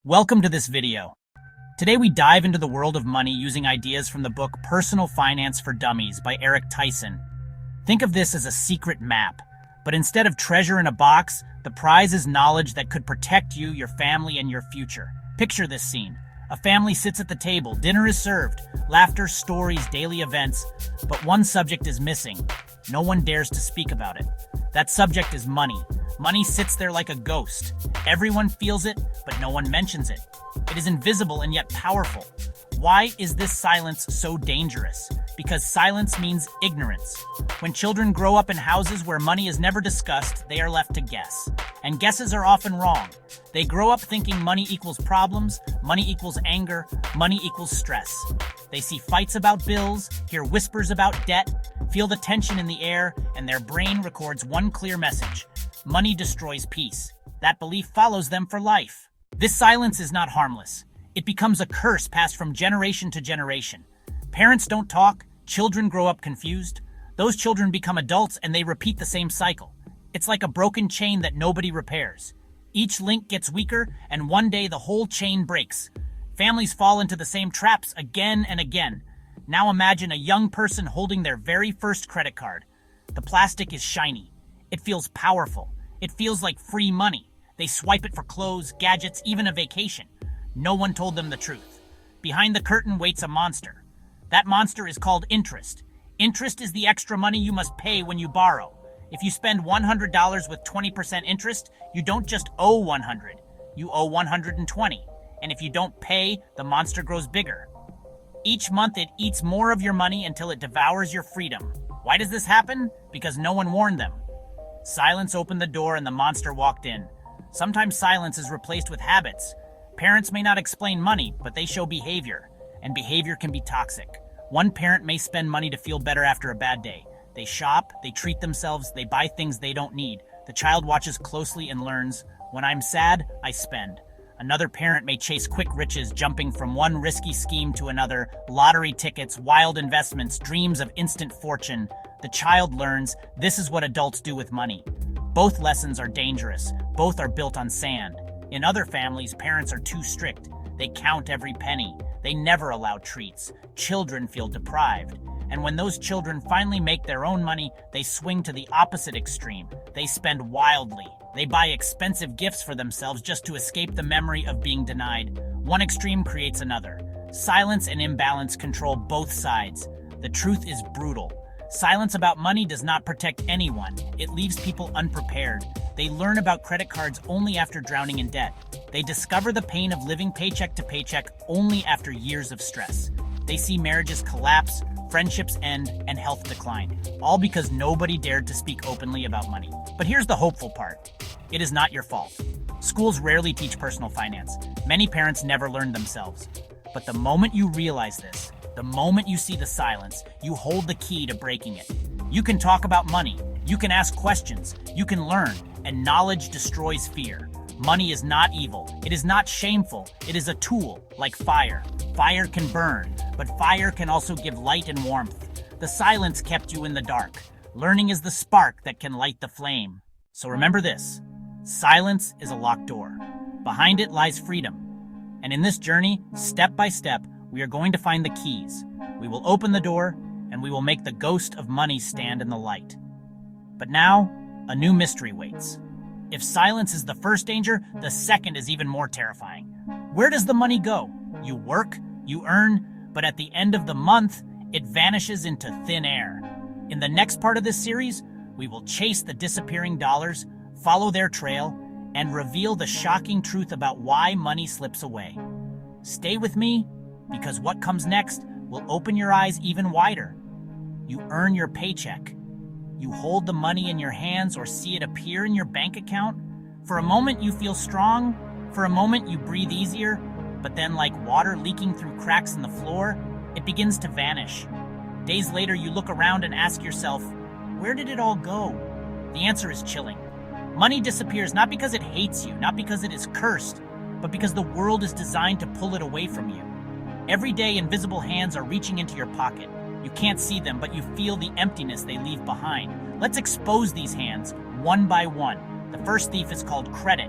Welcome to this video. Today we dive into the world of money using ideas from the book Personal Finance for Dummies by Eric Tyson. Think of this as a secret map, but instead of treasure in a box, the prize is knowledge that could protect you, your family, and your future. Picture this scene. A family sits at the table, dinner is served, laughter, stories, daily events, but one subject is missing. No one dares to speak about it. That subject is money. Money sits there like a ghost. Everyone feels it, but no one mentions it. It is invisible and yet powerful. Why is this silence so dangerous? Because silence means ignorance. When children grow up in houses where money is never discussed, they are left to guess. And guesses are often wrong. They grow up thinking money equals problems, money equals anger, money equals stress. They see fights about bills, hear whispers about debt, feel the tension in the air, and their brain records one clear message: money destroys peace. That belief follows them for life. This silence is not harmless. It becomes a curse passed from generation to generation. Parents don't talk, children grow up confused. Those children become adults and they repeat the same cycle. It's like a broken chain that nobody repairs. Each link gets weaker, and one day the whole chain breaks. Families fall into the same traps again and again. Now imagine a young person holding their very first credit card. The plastic is shiny. It feels powerful. It feels like free money. They swipe it for clothes, gadgets, even a vacation. No one told them the truth. Behind the curtain waits a monster. That monster is called interest. Interest is the extra money you must pay when you borrow. If you spend $100 with 20% interest, you don't just owe 100. You owe 120. And if you don't pay, the monster grows bigger. Each month it eats more of your money until it devours your freedom. Why does this happen? Because no one warned them. Silence opened the door and the monster walked in. Sometimes silence is replaced with habits. Parents may not explain money, but they show behavior, and behavior can be toxic. One parent may spend money to feel better after a bad day. They shop, they treat themselves, they buy things they don't need. The child watches closely and learns, when I'm sad, I spend. Another parent may chase quick riches, jumping from one risky scheme to another, lottery tickets, wild investments, dreams of instant fortune. The child learns, this is what adults do with money. Both lessons are dangerous. Both are built on sand. In other families, parents are too strict. They count every penny. They never allow treats. Children feel deprived. And when those children finally make their own money, they swing to the opposite extreme. They spend wildly. They buy expensive gifts for themselves just to escape the memory of being denied. One extreme creates another. Silence and imbalance control both sides. The truth is brutal. Silence about money does not protect anyone. It leaves people unprepared. They learn about credit cards only after drowning in debt. They discover the pain of living paycheck to paycheck only after years of stress. They see marriages collapse, friendships end, and health decline, all because nobody dared to speak openly about money. But here's the hopeful part. It is not your fault. Schools rarely teach personal finance. Many parents never learn themselves. But the moment you realize this, the moment you see the silence, you hold the key to breaking it. You can talk about money, you can ask questions, you can learn, and knowledge destroys fear. Money is not evil, it is not shameful, it is a tool, like fire. Fire can burn, but fire can also give light and warmth. The silence kept you in the dark. Learning is the spark that can light the flame. So remember this, silence is a locked door. Behind it lies freedom. And in this journey, step by step, we are going to find the keys. We will open the door, and we will make the ghost of money stand in the light. But now, a new mystery waits. If silence is the first danger, the second is even more terrifying. Where does the money go? You work, you earn, but at the end of the month, it vanishes into thin air. In the next part of this series, we will chase the disappearing dollars, follow their trail, and reveal the shocking truth about why money slips away. Stay with me, because what comes next will open your eyes even wider. You earn your paycheck. You hold the money in your hands or see it appear in your bank account. For a moment you feel strong. For a moment you breathe easier. But then, like water leaking through cracks in the floor, it begins to vanish. Days later you look around and ask yourself, where did it all go? The answer is chilling. Money disappears not because it hates you, not because it is cursed, but because the world is designed to pull it away from you. Every day, invisible hands are reaching into your pocket. You can't see them, but you feel the emptiness they leave behind. Let's expose these hands, one by one. The first thief is called credit.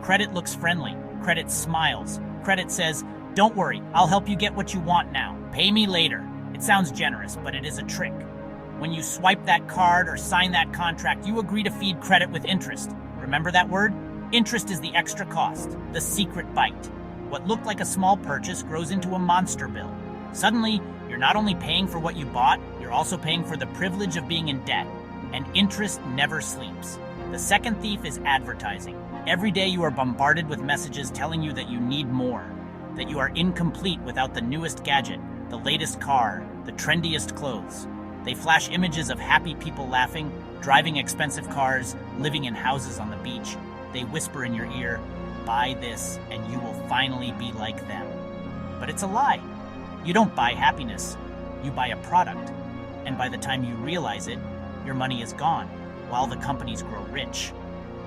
Credit looks friendly. Credit smiles. Credit says, "Don't worry, I'll help you get what you want now. Pay me later." It sounds generous, but it is a trick. When you swipe that card or sign that contract, you agree to feed credit with interest. Remember that word? Interest is the extra cost, the secret bite. What looked like a small purchase grows into a monster bill. Suddenly, you're not only paying for what you bought, you're also paying for the privilege of being in debt. And interest never sleeps. The second thief is advertising. Every day you are bombarded with messages telling you that you need more, that you are incomplete without the newest gadget, the latest car, the trendiest clothes. They flash images of happy people laughing, driving expensive cars, living in houses on the beach. They whisper in your ear, "Buy this and you will finally be like them." But it's a lie. You don't buy happiness. You buy a product. And by the time you realize it, your money is gone, while the companies grow rich.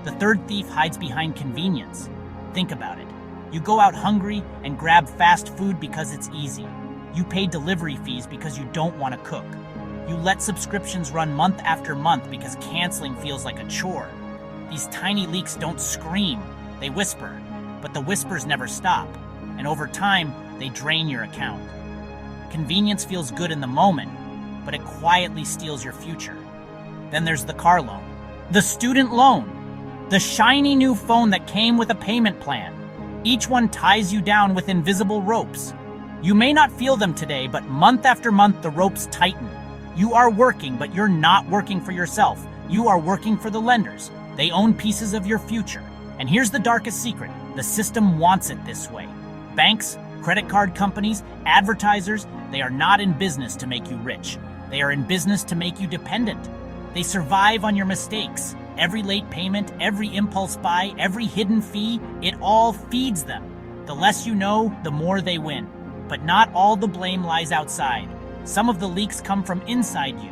The third thief hides behind convenience. Think about it. You go out hungry and grab fast food because it's easy. You pay delivery fees because you don't want to cook. You let subscriptions run month after month because canceling feels like a chore. These tiny leaks don't scream, they whisper, but the whispers never stop, and over time, they drain your account. Convenience feels good in the moment, but it quietly steals your future. Then there's the car loan, the student loan, the shiny new phone that came with a payment plan. Each one ties you down with invisible ropes. You may not feel them today, but month after month, the ropes tighten. You are working, but you're not working for yourself. You are working for the lenders. They own pieces of your future. And here's the darkest secret. The system wants it this way. Banks, credit card companies, advertisers, they are not in business to make you rich. They are in business to make you dependent. They survive on your mistakes. Every late payment, every impulse buy, every hidden fee, it all feeds them. The less you know, the more they win. But not all the blame lies outside. Some of the leaks come from inside you.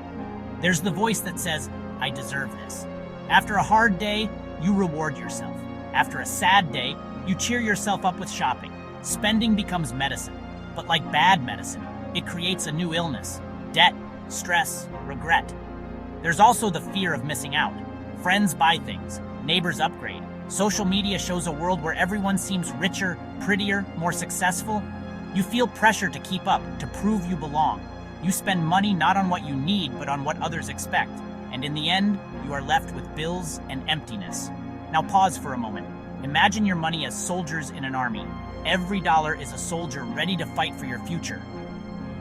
There's the voice that says, "I deserve this." After a hard day, you reward yourself. After a sad day, you cheer yourself up with shopping. Spending becomes medicine. But like bad medicine, it creates a new illness. Debt, stress, regret. There's also the fear of missing out. Friends buy things. Neighbors upgrade. Social media shows a world where everyone seems richer, prettier, more successful. You feel pressure to keep up, to prove you belong. You spend money not on what you need, but on what others expect. And in the end, you are left with bills and emptiness. Now pause for a moment. Imagine your money as soldiers in an army. Every dollar is a soldier ready to fight for your future.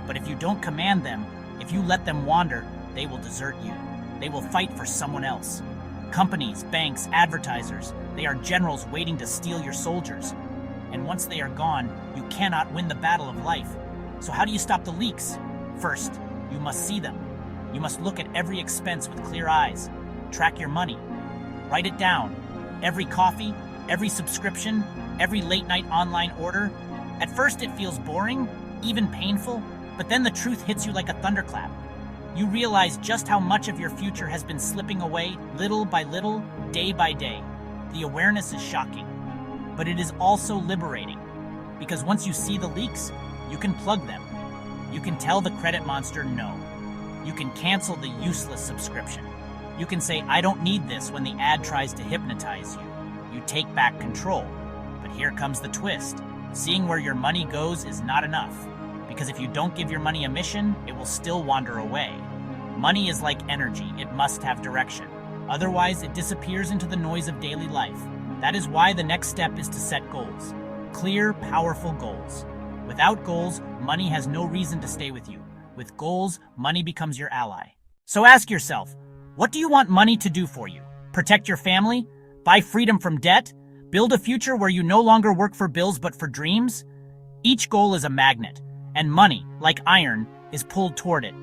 But if you don't command them, if you let them wander, they will desert you. They will fight for someone else. Companies, banks, advertisers, they are generals waiting to steal your soldiers. And once they are gone, you cannot win the battle of life. So how do you stop the leaks? First, you must see them. You must look at every expense with clear eyes. Track your money. Write it down. Every coffee, every subscription, every late night online order. At first it feels boring, even painful, but then the truth hits you like a thunderclap. You realize just how much of your future has been slipping away little by little, day by day. The awareness is shocking, but it is also liberating. Because once you see the leaks, you can plug them. You can tell the credit monster no. You can cancel the useless subscription. You can say, "I don't need this," when the ad tries to hypnotize you. You take back control. But here comes the twist. Seeing where your money goes is not enough. Because if you don't give your money a mission, it will still wander away. Money is like energy, it must have direction. Otherwise, it disappears into the noise of daily life. That is why the next step is to set goals. Clear, powerful goals. Without goals, money has no reason to stay with you. With goals, money becomes your ally. So ask yourself, what do you want money to do for you? Protect your family? Buy freedom from debt? Build a future where you no longer work for bills but for dreams? Each goal is a magnet, and money, like iron, is pulled toward it.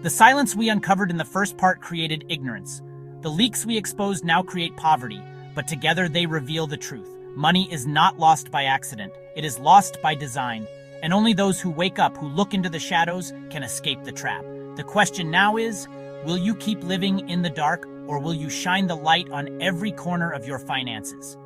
The silence we uncovered in the first part created ignorance. The leaks we exposed now create poverty, but together they reveal the truth. Money is not lost by accident. It is lost by design. And only those who wake up, who look into the shadows, can escape the trap. The question now is, will you keep living in the dark, or will you shine the light on every corner of your finances?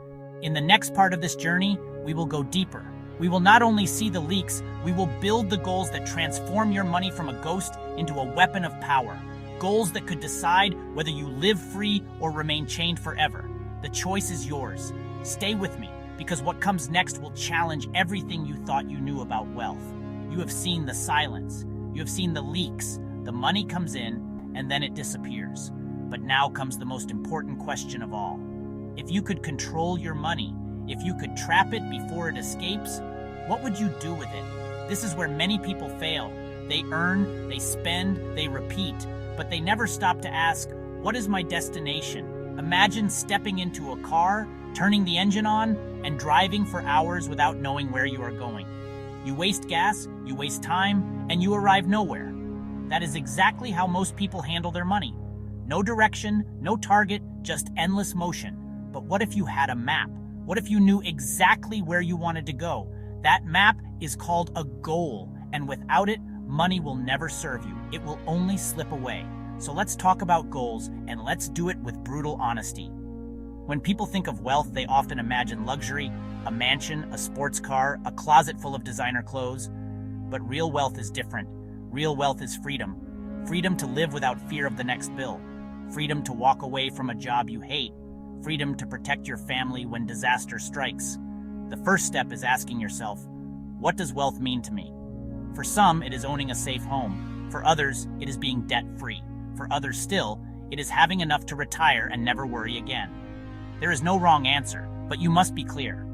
In the next part of this journey, we will go deeper. We will not only see the leaks, we will build the goals that transform your money from a ghost into a weapon of power. Goals that could decide whether you live free or remain chained forever. The choice is yours. Stay with me, because what comes next will challenge everything you thought you knew about wealth. You have seen the silence. You have seen the leaks. The money comes in, and then it disappears. But now comes the most important question of all. If you could control your money, if you could trap it before it escapes, what would you do with it? This is where many people fail. They earn, they spend, they repeat, but they never stop to ask, what is my destination? Imagine stepping into a car, turning the engine on, and driving for hours without knowing where you are going. You waste gas, you waste time, and you arrive nowhere. That is exactly how most people handle their money. No direction, no target, just endless motion. But what if you had a map? What if you knew exactly where you wanted to go? That map is called a goal, and without it, money will never serve you. It will only slip away. So let's talk about goals, and let's do it with brutal honesty. When people think of wealth, they often imagine luxury, a mansion, a sports car, a closet full of designer clothes. But real wealth is different. Real wealth is freedom. Freedom to live without fear of the next bill. Freedom to walk away from a job you hate. Freedom to protect your family when disaster strikes. The first step is asking yourself, what does wealth mean to me? For some, it is owning a safe home. For others, it is being debt-free. For others still, it is having enough to retire and never worry again. There is no wrong answer, but you must be clear.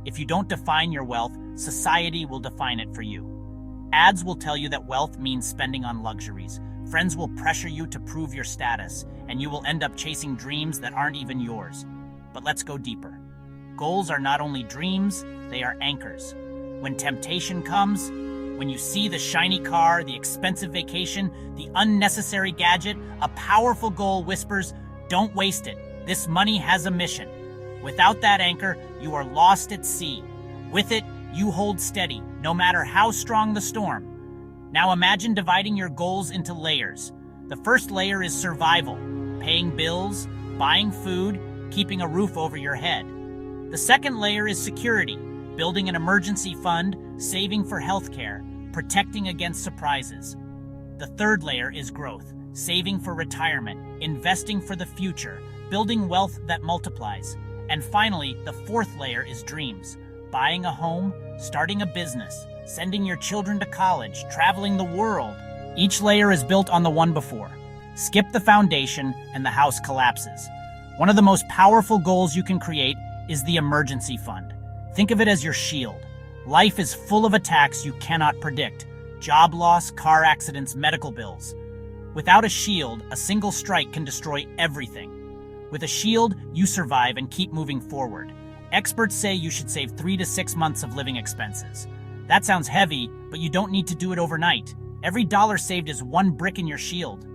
If you don't define your wealth, society will define it for you. Ads will tell you that wealth means spending on luxuries. Friends will pressure you to prove your status, and you will end up chasing dreams that aren't even yours. But let's go deeper. Goals are not only dreams, they are anchors. When temptation comes, when you see the shiny car, the expensive vacation, the unnecessary gadget, a powerful goal whispers, don't waste it. This money has a mission. Without that anchor, you are lost at sea. With it, you hold steady, no matter how strong the storm. Now imagine dividing your goals into layers. The first layer is survival, paying bills, buying food, keeping a roof over your head. The second layer is security, building an emergency fund, saving for healthcare, protecting against surprises. The third layer is growth, saving for retirement, investing for the future, building wealth that multiplies. And finally, the fourth layer is dreams, buying a home, starting a business, sending your children to college, traveling the world. Each layer is built on the one before. Skip the foundation and the house collapses. One of the most powerful goals you can create is the emergency fund. Think of it as your shield. Life is full of attacks you cannot predict. Job loss, car accidents, medical bills. Without a shield, a single strike can destroy everything. With a shield, you survive and keep moving forward. Experts say you should save 3 to 6 months of living expenses. That sounds heavy, but you don't need to do it overnight. Every dollar saved is one brick in your shield.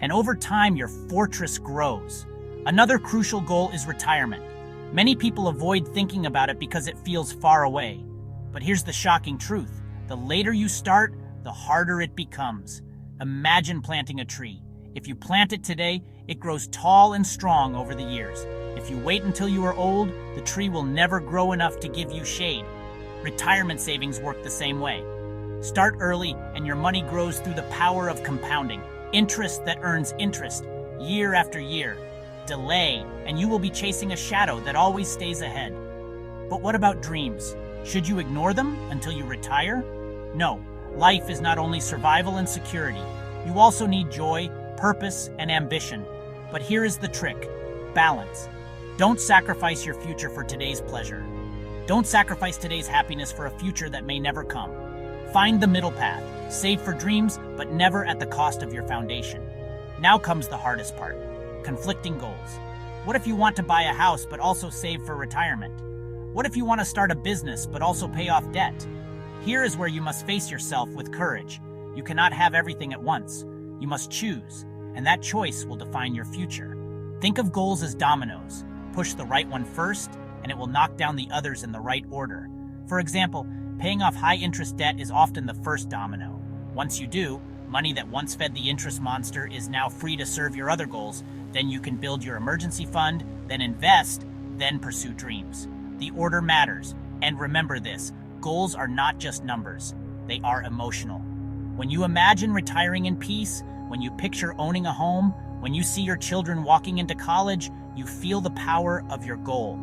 And over time, your fortress grows. Another crucial goal is retirement. Many people avoid thinking about it because it feels far away. But here's the shocking truth. The later you start, the harder it becomes. Imagine planting a tree. If you plant it today, it grows tall and strong over the years. If you wait until you are old, the tree will never grow enough to give you shade. Retirement savings work the same way. Start early and your money grows through the power of compounding. Interest that earns interest, year after year. Delay, and you will be chasing a shadow that always stays ahead. But what about dreams? Should you ignore them until you retire? No, life is not only survival and security. You also need joy, purpose, and ambition. But here is the trick: balance. Don't sacrifice your future for today's pleasure. Don't sacrifice today's happiness for a future that may never come. Find the middle path. Save for dreams, but never at the cost of your foundation. Now comes the hardest part: conflicting goals. What if you want to buy a house but also save for retirement? What if you want to start a business but also pay off debt? Here is where you must face yourself with courage. You cannot have everything at once. You must choose, and that choice will define your future. Think of goals as dominoes. Push the right one first, and it will knock down the others in the right order. For example, paying off high-interest debt is often the first domino. Once you do, money that once fed the interest monster is now free to serve your other goals. Then you can build your emergency fund, then invest, then pursue dreams. The order matters, and remember this: goals are not just numbers, they are emotional. When you imagine retiring in peace, when you picture owning a home, when you see your children walking into college, you feel the power of your goal.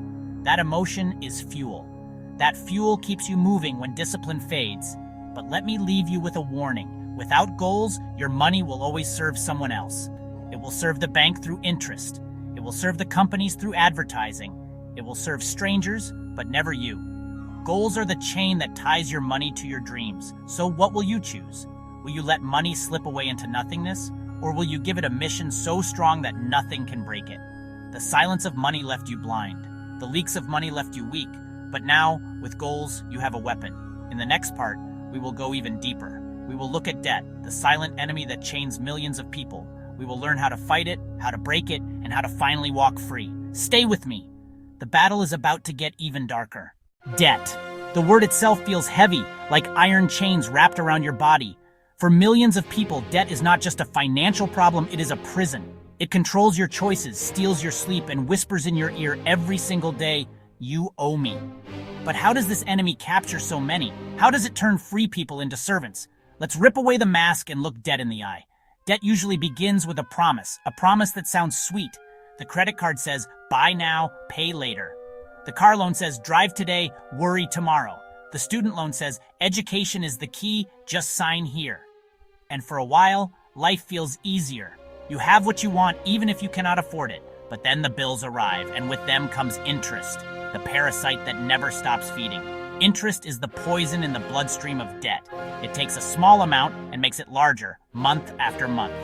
That emotion is fuel. That fuel keeps you moving when discipline fades. But let me leave you with a warning. Without goals, your money will always serve someone else. It will serve the bank through interest. It will serve the companies through advertising. It will serve strangers, but never you. Goals are the chain that ties your money to your dreams. So what will you choose? Will you let money slip away into nothingness? Or will you give it a mission so strong that nothing can break it? The silence of money left you blind. The leaks of money left you weak. But now, with goals, you have a weapon. In the next part, we will go even deeper. We will look at debt, the silent enemy that chains millions of people. We will learn how to fight it, how to break it, and how to finally walk free. Stay with me. The battle is about to get even darker. Debt. The word itself feels heavy, like iron chains wrapped around your body. For millions of people, debt is not just a financial problem, it is a prison. It controls your choices, steals your sleep, and whispers in your ear every single day, "You owe me." But how does this enemy capture so many? How does it turn free people into servants? Let's rip away the mask and look debt in the eye. Debt usually begins with a promise that sounds sweet. The credit card says, buy now, pay later. The car loan says, drive today, worry tomorrow. The student loan says, education is the key, just sign here. And for a while, life feels easier. You have what you want even if you cannot afford it. But then the bills arrive, and with them comes interest, the parasite that never stops feeding. Interest is the poison in the bloodstream of debt. It takes a small amount and makes it larger, month after month.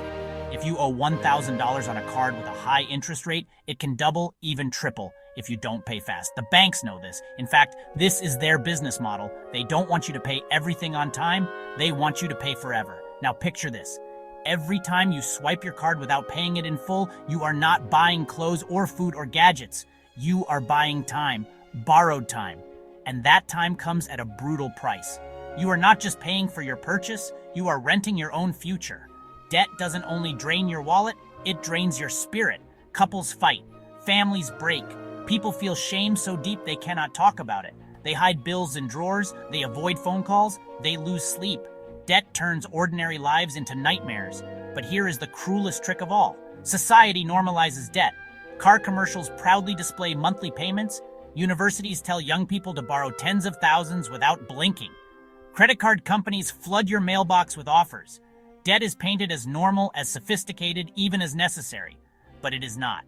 If you owe $1,000 on a card with a high interest rate, it can double, even triple, if you don't pay fast. The banks know this. In fact, this is their business model. They don't want you to pay everything on time. They want you to pay forever. Now picture this. Every time you swipe your card without paying it in full, you are not buying clothes or food or gadgets. You are buying time, borrowed time. And that time comes at a brutal price. You are not just paying for your purchase, you are renting your own future. Debt doesn't only drain your wallet, it drains your spirit. Couples fight, families break, people feel shame so deep they cannot talk about it. They hide bills in drawers, they avoid phone calls, they lose sleep. Debt turns ordinary lives into nightmares. But here is the cruelest trick of all. Society normalizes debt. Car commercials proudly display monthly payments. Universities tell young people to borrow tens of thousands without blinking. Credit card companies flood your mailbox with offers. Debt is painted as normal, as sophisticated, even as necessary. But it is not.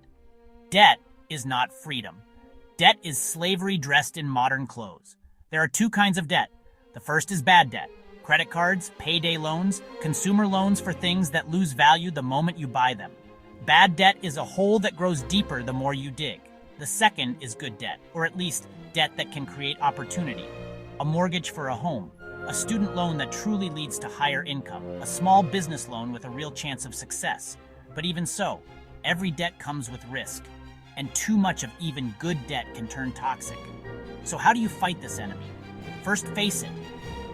Debt is not freedom. Debt is slavery dressed in modern clothes. There are two kinds of debt. The first is bad debt. Credit cards, payday loans, consumer loans for things that lose value the moment you buy them. Bad debt is a hole that grows deeper the more you dig. The second is good debt, or at least debt that can create opportunity. A mortgage for a home, a student loan that truly leads to higher income, a small business loan with a real chance of success. But even so, every debt comes with risk, and too much of even good debt can turn toxic. So how do you fight this enemy? First, face it.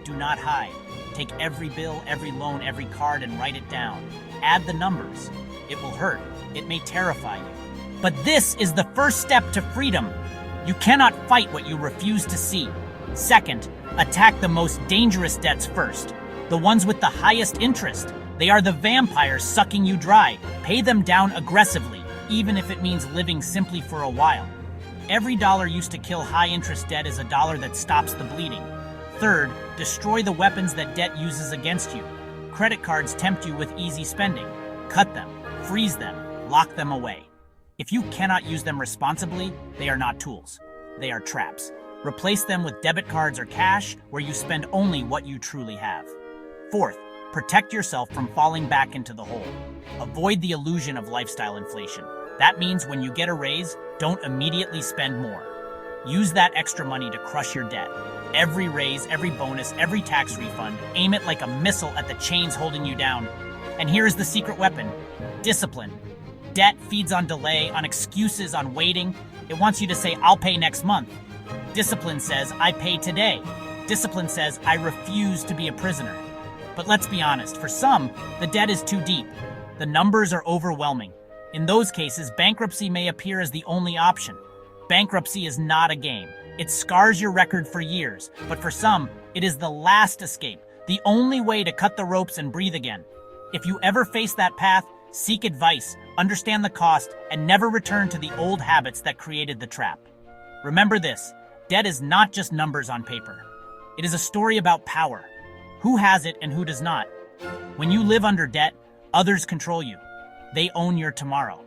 Do not hide. Take every bill, every loan, every card, and write it down. Add the numbers. It will hurt. It may terrify you. But this is the first step to freedom. You cannot fight what you refuse to see. Second, attack the most dangerous debts first. The ones with the highest interest. They are the vampires sucking you dry. Pay them down aggressively, even if it means living simply for a while. Every dollar used to kill high-interest debt is a dollar that stops the bleeding. Third, destroy the weapons that debt uses against you. Credit cards tempt you with easy spending. Cut them, freeze them, lock them away. If you cannot use them responsibly, they are not tools. They are traps. Replace them with debit cards or cash where you spend only what you truly have. Fourth, protect yourself from falling back into the hole. Avoid the illusion of lifestyle inflation. That means when you get a raise, don't immediately spend more. Use that extra money to crush your debt. Every raise, every bonus, every tax refund, aim it like a missile at the chains holding you down. And here is the secret weapon: discipline. Debt feeds on delay, on excuses, on waiting. It wants you to say, I'll pay next month. Discipline says, I pay today. Discipline says, I refuse to be a prisoner. But let's be honest, for some, the debt is too deep. The numbers are overwhelming. In those cases, bankruptcy may appear as the only option. Bankruptcy is not a game. It scars your record for years, but for some, it is the last escape, the only way to cut the ropes and breathe again. If you ever face that path, seek advice, understand the cost, and never return to the old habits that created the trap. Remember this, debt is not just numbers on paper. It is a story about power. Who has it and who does not? When you live under debt, others control you. They own your tomorrow.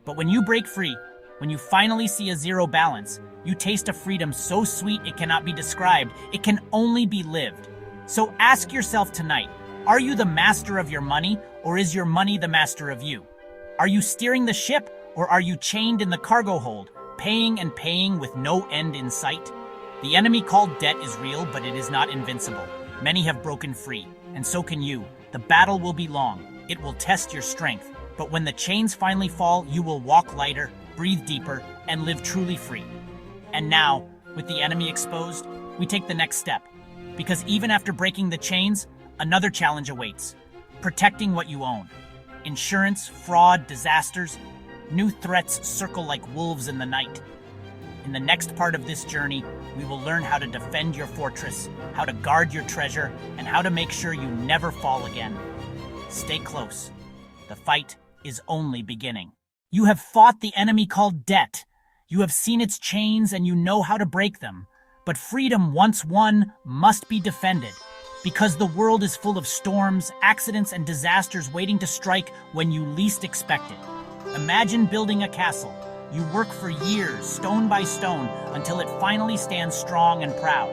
But when you break free, when you finally see a zero balance, you taste a freedom so sweet it cannot be described. It can only be lived. So ask yourself tonight, are you the master of your money, or is your money the master of you? Are you steering the ship, or are you chained in the cargo hold, paying and paying with no end in sight? The enemy called debt is real, but it is not invincible. Many have broken free, and so can you. The battle will be long. It will test your strength. But when the chains finally fall, you will walk lighter, breathe deeper, and live truly free. And now, with the enemy exposed, we take the next step. Because even after breaking the chains, another challenge awaits. Protecting what you own. Insurance, fraud, disasters, new threats circle like wolves in the night. In the next part of this journey, we will learn how to defend your fortress, how to guard your treasure, and how to make sure you never fall again. Stay close. The fight is only beginning. You have fought the enemy called debt. You have seen its chains and you know how to break them. But freedom once won must be defended. Because the world is full of storms, accidents, and disasters waiting to strike when you least expect it. Imagine building a castle. You work for years, stone by stone, until it finally stands strong and proud.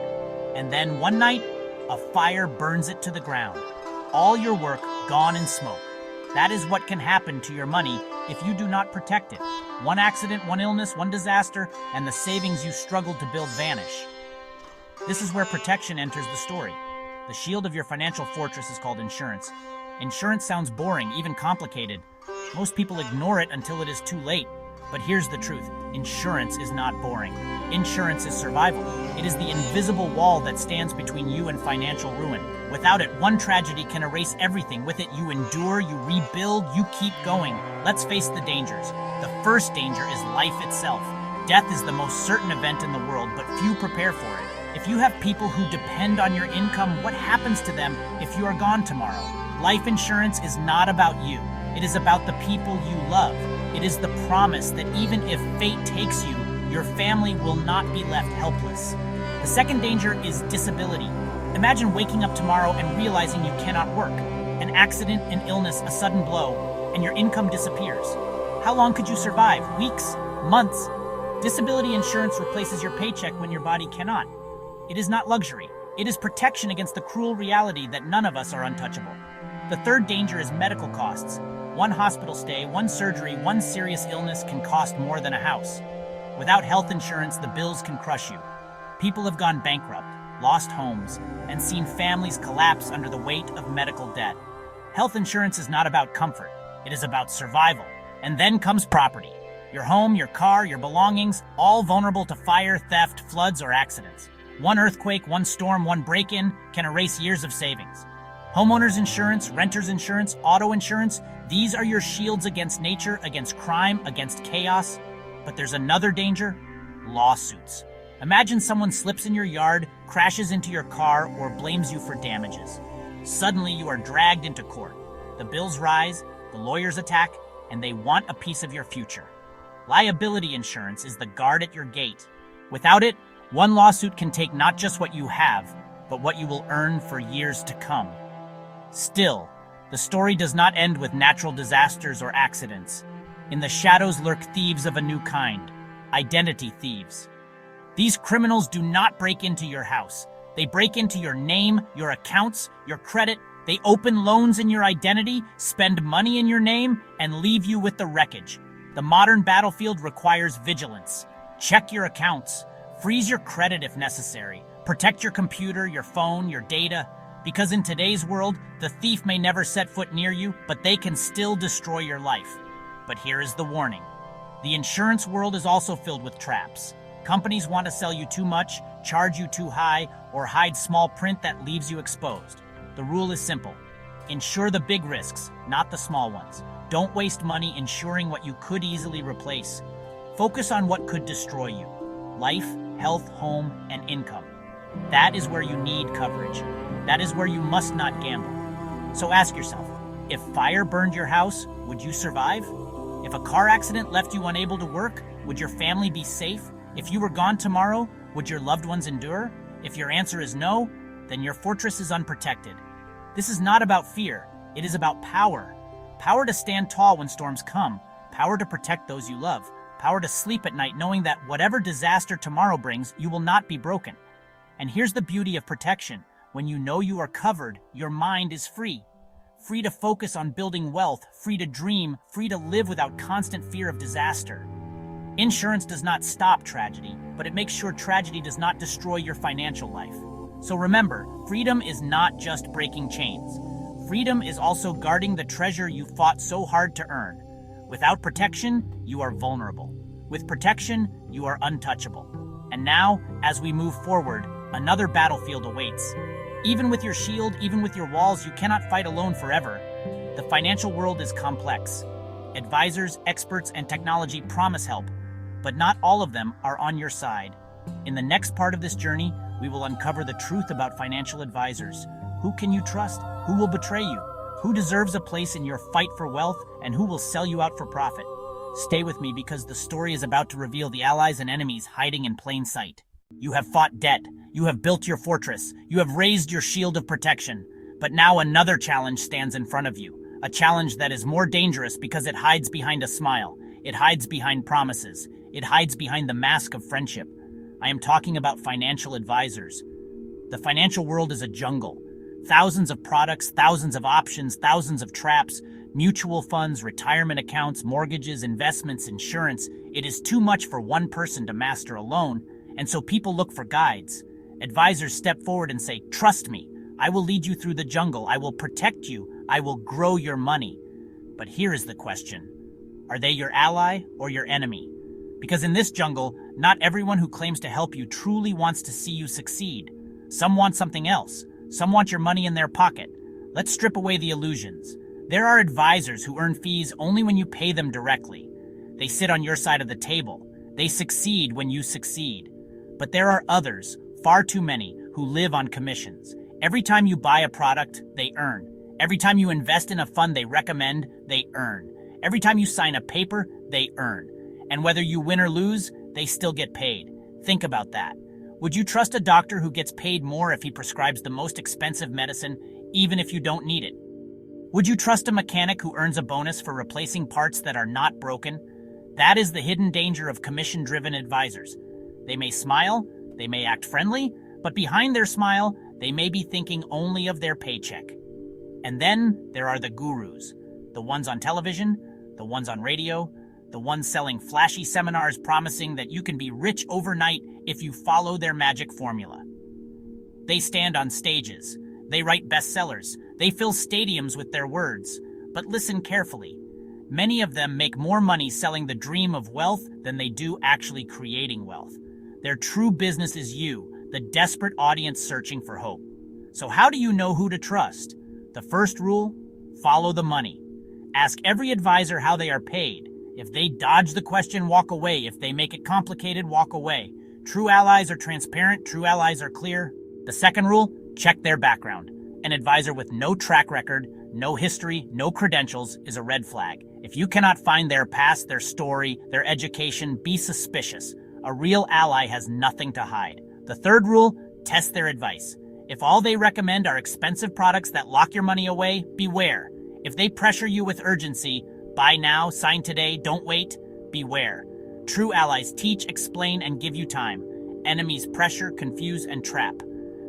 And then one night, a fire burns it to the ground. All your work gone in smoke. That is what can happen to your money if you do not protect it. One accident, one illness, one disaster, and the savings you struggled to build vanish. This is where protection enters the story. The shield of your financial fortress is called insurance. Insurance sounds boring, even complicated. Most people ignore it until it is too late. But here's the truth. Insurance is not boring. Insurance is survival. It is the invisible wall that stands between you and financial ruin. Without it, one tragedy can erase everything. With it, you endure, you rebuild, you keep going. Let's face the dangers. The first danger is life itself. Death is the most certain event in the world, but few prepare for it. If you have people who depend on your income, what happens to them if you are gone tomorrow? Life insurance is not about you. It is about the people you love. It is the promise that even if fate takes you, your family will not be left helpless. The second danger is disability. Imagine waking up tomorrow and realizing you cannot work. An accident, an illness, a sudden blow, and your income disappears. How long could you survive? Weeks? Months? Disability insurance replaces your paycheck when your body cannot. It is not luxury. It is protection against the cruel reality that none of us are untouchable. The third danger is medical costs. One hospital stay, one surgery, one serious illness can cost more than a house. Without health insurance, the bills can crush you. People have gone bankrupt, lost homes, and seen families collapse under the weight of medical debt. Health insurance is not about comfort. It is about survival. And then comes property. Your home, your car, your belongings, all vulnerable to fire, theft, floods, or accidents. One earthquake, one storm, one break-in can erase years of savings. Homeowners insurance, renters insurance, auto insurance, these are your shields against nature, against crime, against chaos. But there's another danger: lawsuits. Imagine someone slips in your yard, crashes into your car, or blames you for damages. Suddenly you are dragged into court. The bills rise, the lawyers attack, and they want a piece of your future. Liability insurance is the guard at your gate. Without it, one lawsuit can take not just what you have, but what you will earn for years to come. Still, the story does not end with natural disasters or accidents. In the shadows lurk thieves of a new kind, identity thieves. These criminals do not break into your house. They break into your name, your accounts, your credit. They open loans in your identity, spend money in your name, and leave you with the wreckage. The modern battlefield requires vigilance. Check your accounts. Freeze your credit if necessary. Protect your computer, your phone, your data. Because in today's world, the thief may never set foot near you, but they can still destroy your life. But here is the warning. The insurance world is also filled with traps. Companies want to sell you too much, charge you too high, or hide small print that leaves you exposed. The rule is simple. Insure the big risks, not the small ones. Don't waste money insuring what you could easily replace. Focus on what could destroy you. Life, health, home, and income. That is where you need coverage. That is where you must not gamble. So ask yourself, if fire burned your house, would you survive? If a car accident left you unable to work, would your family be safe? If you were gone tomorrow, would your loved ones endure? If your answer is no, then your fortress is unprotected. This is not about fear. It is about power. Power to stand tall when storms come. Power to protect those you love. Power to sleep at night knowing that whatever disaster tomorrow brings, you will not be broken. And here's the beauty of protection. When you know you are covered, your mind is free. Free to focus on building wealth, free to dream, free to live without constant fear of disaster. Insurance does not stop tragedy, but it makes sure tragedy does not destroy your financial life. So remember, freedom is not just breaking chains. Freedom is also guarding the treasure you fought so hard to earn. Without protection, you are vulnerable. With protection, you are untouchable. And now, as we move forward, another battlefield awaits. Even with your shield, even with your walls, you cannot fight alone forever. The financial world is complex. Advisors, experts, and technology promise help, but not all of them are on your side. In the next part of this journey, we will uncover the truth about financial advisors. Who can you trust? Who will betray you? Who deserves a place in your fight for wealth, and who will sell you out for profit? Stay with me because the story is about to reveal the allies and enemies hiding in plain sight. You have fought debt. You have built your fortress. You have raised your shield of protection. But now another challenge stands in front of you. A challenge that is more dangerous because it hides behind a smile. It hides behind promises. It hides behind the mask of friendship. I am talking about financial advisors. The financial world is a jungle. Thousands of products, thousands of options, thousands of traps, mutual funds, retirement accounts, mortgages, investments, insurance. It is too much for one person to master alone, and so people look for guides. Advisors step forward and say, "Trust me. I will lead you through the jungle. I will protect you. I will grow your money." But here is the question. Are they your ally or your enemy? Because in this jungle, not everyone who claims to help you truly wants to see you succeed. Some want something else. Some want your money in their pocket. Let's strip away the illusions. There are advisors who earn fees only when you pay them directly. They sit on your side of the table. They succeed when you succeed. But there are others, far too many, who live on commissions. Every time you buy a product, they earn. Every time you invest in a fund they recommend, they earn. Every time you sign a paper, they earn. And whether you win or lose, they still get paid. Think about that. Would you trust a doctor who gets paid more if he prescribes the most expensive medicine, even if you don't need it? Would you trust a mechanic who earns a bonus for replacing parts that are not broken? That is the hidden danger of commission-driven advisors. They may smile, they may act friendly, but behind their smile, they may be thinking only of their paycheck. And then there are the gurus, the ones on television, the ones on radio, the ones selling flashy seminars promising that you can be rich overnight if you follow their magic formula. They stand on stages. They write bestsellers. They fill stadiums with their words. But listen carefully. Many of them make more money selling the dream of wealth than they do actually creating wealth. Their true business is you, the desperate audience searching for hope. So how do you know who to trust? The first rule, follow the money. Ask every advisor how they are paid. If they dodge the question, walk away. If they make it complicated, walk away. True allies are transparent. True allies are clear. The second rule, check their background. An advisor with no track record, no history, no credentials is a red flag. If you cannot find their past, their story, their education, be suspicious. A real ally has nothing to hide. The third rule, test their advice. If all they recommend are expensive products that lock your money away, beware. If they pressure you with urgency, buy now, sign today, don't wait, beware. True allies teach, explain, and give you time. Enemies pressure, confuse, and trap.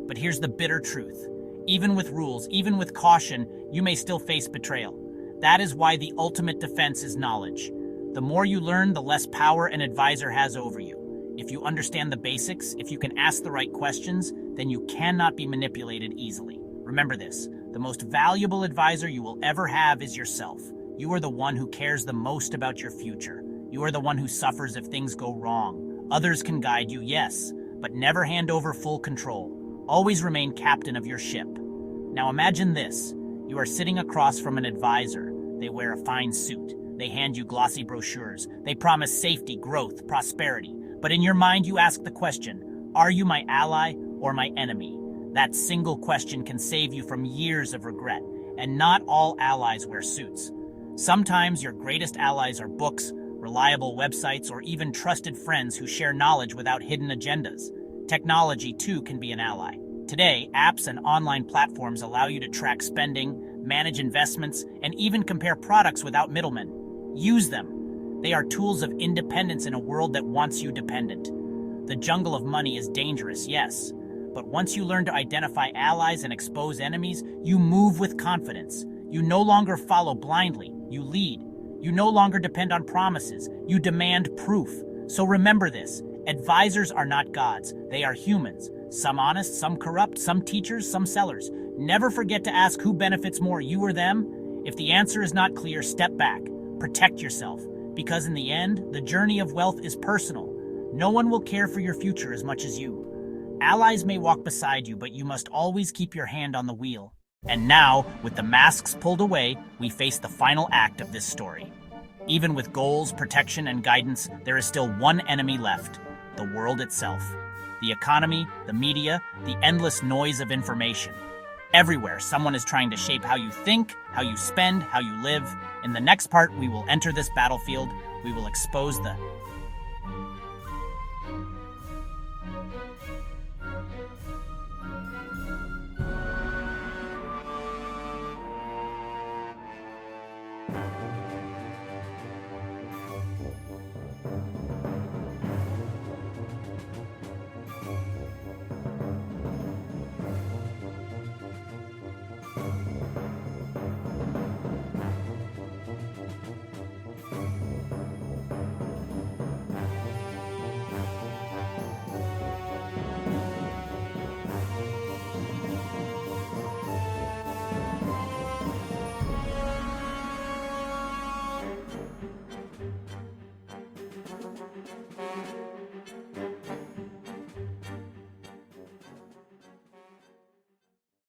But here's the bitter truth. Even with rules, even with caution, you may still face betrayal. That is why the ultimate defense is knowledge. The more you learn, the less power an advisor has over you. If you understand the basics, if you can ask the right questions, then you cannot be manipulated easily. Remember this, the most valuable advisor you will ever have is yourself. You are the one who cares the most about your future. You are the one who suffers if things go wrong. Others can guide you, yes, but never hand over full control. Always remain captain of your ship. Now imagine this. You are sitting across from an advisor. They wear a fine suit. They hand you glossy brochures. They promise safety, growth, prosperity. But in your mind, you ask the question, are you my ally or my enemy? That single question can save you from years of regret. And not all allies wear suits. Sometimes your greatest allies are books, reliable websites, or even trusted friends who share knowledge without hidden agendas. Technology, too, can be an ally. Today, apps and online platforms allow you to track spending, manage investments, and even compare products without middlemen. Use them. They are tools of independence in a world that wants you dependent. The jungle of money is dangerous, yes, but once you learn to identify allies and expose enemies, you move with confidence. You no longer follow blindly, you lead. You no longer depend on promises, you demand proof. So remember this, advisors are not gods, they are humans. Some honest, some corrupt, some teachers, some sellers. Never forget to ask who benefits more, you or them. If the answer is not clear, step back. Protect yourself, because in the end, the journey of wealth is personal. No one will care for your future as much as you. Allies may walk beside you, but you must always keep your hand on the wheel. And now, with the masks pulled away, we face the final act of this story. Even with goals, protection, and guidance, there is still one enemy left: the world itself. The economy, the media, the endless noise of information. Everywhere, someone is trying to shape how you think, how you spend, how you live. In the next part, we will enter this battlefield. We will expose the